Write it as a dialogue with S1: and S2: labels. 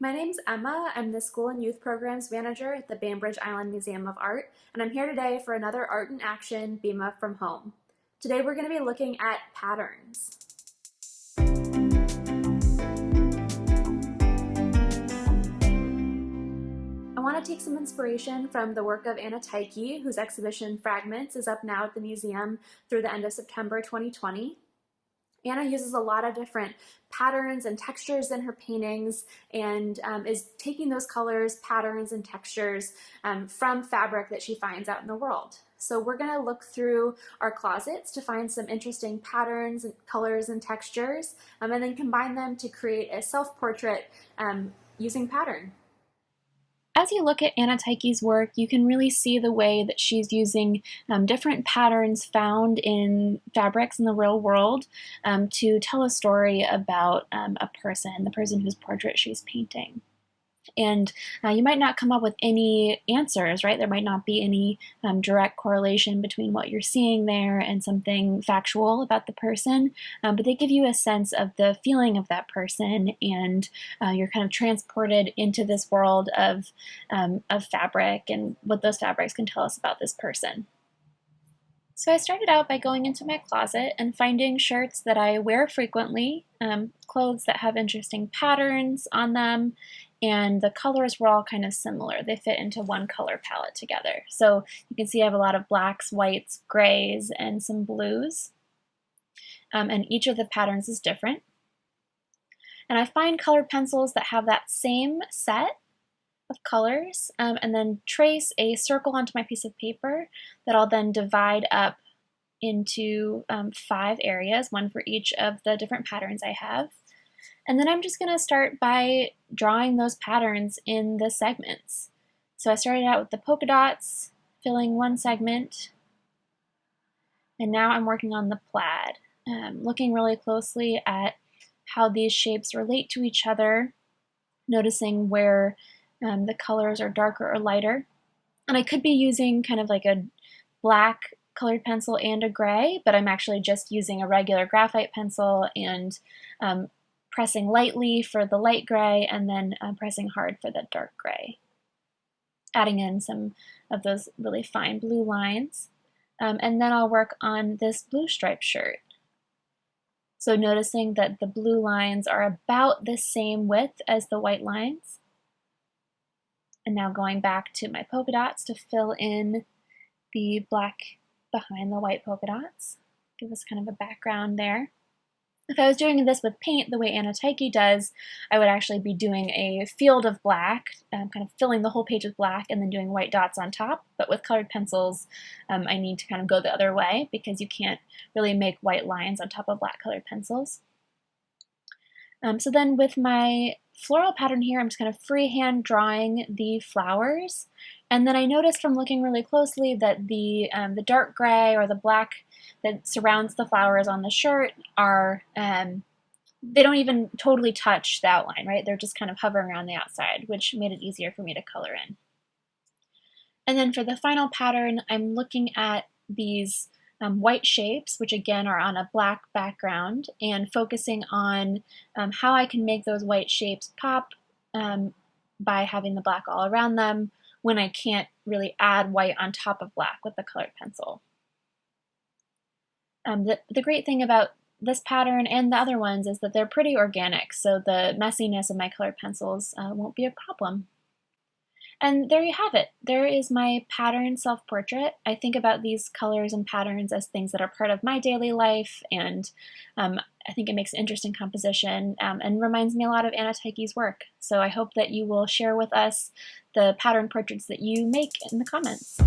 S1: My name's Emma. I'm the School and Youth Programs Manager at the Bainbridge Island Museum of Art, and I'm here today for another Art in Action BIMA from Home. Today we're going to be looking at patterns. I want to take some inspiration from the work of Anna Teiche, whose exhibition Fragments is up now at the museum through the end of September 2020. Anna uses a lot of different patterns and textures in her paintings and is taking those colors, patterns, and textures from fabric that she finds out in the world. So we're going to look through our closets to find some interesting patterns, and colors, and textures, and then combine them to create a self-portrait using pattern. As you look at Anna Teiche's work, you can really see the way that she's using different patterns found in fabrics in the real world to tell a story about a person, the person whose portrait she's painting. And you might not come up with any answers, right? There might not be any direct correlation between what you're seeing there and something factual about the person, but they give you a sense of the feeling of that person, and you're kind of transported into this world of fabric and what those fabrics can tell us about this person. So I started out by going into my closet and finding shirts that I wear frequently, clothes that have interesting patterns on them, and the colors were all kind of similar. They fit into one color palette together. So you can see I have a lot of blacks, whites, grays, and some blues. And each of the patterns is different. And I find colored pencils that have that same set of colors, and then trace a circle onto my piece of paper that I'll then divide up into 5 areas, one for each of the different patterns I have. And then I'm just going to start by drawing those patterns in the segments. So I started out with the polka dots, filling one segment, and now I'm working on the plaid, looking really closely at how these shapes relate to each other, noticing where the colors are darker or lighter. And I could be using kind of like a black colored pencil and a gray, but I'm actually just using a regular graphite pencil and pressing lightly for the light gray and then pressing hard for the dark gray. Adding in some of those really fine blue lines. And then I'll work on this blue striped shirt. So noticing that the blue lines are about the same width as the white lines. And now going back to my polka dots to fill in the black behind the white polka dots. Give us kind of a background there. If I was doing this with paint the way Anna Teiche does, I would actually be doing a field of black, kind of filling the whole page with black and then doing white dots on top. But with colored pencils, I need to kind of go the other way because you can't really make white lines on top of black colored pencils. So then with my floral pattern here, I'm just kind of freehand drawing the flowers. And then I noticed from looking really closely that the dark gray or the black that surrounds the flowers on the shirt are, they don't even totally touch the outline, right? They're just kind of hovering around the outside, which made it easier for me to color in. And then for the final pattern, I'm looking at these white shapes, which again are on a black background, and focusing on how I can make those white shapes pop by having the black all around them when I can't really add white on top of black with the colored pencil. The great thing about this pattern and the other ones is that they're pretty organic, so the messiness of my colored pencils won't be a problem. And there you have it. There is my pattern self-portrait. I think about these colors and patterns as things that are part of my daily life, and I think it makes an interesting composition and reminds me a lot of Anna Teiche's work. So I hope that you will share with us the pattern portraits that you make in the comments.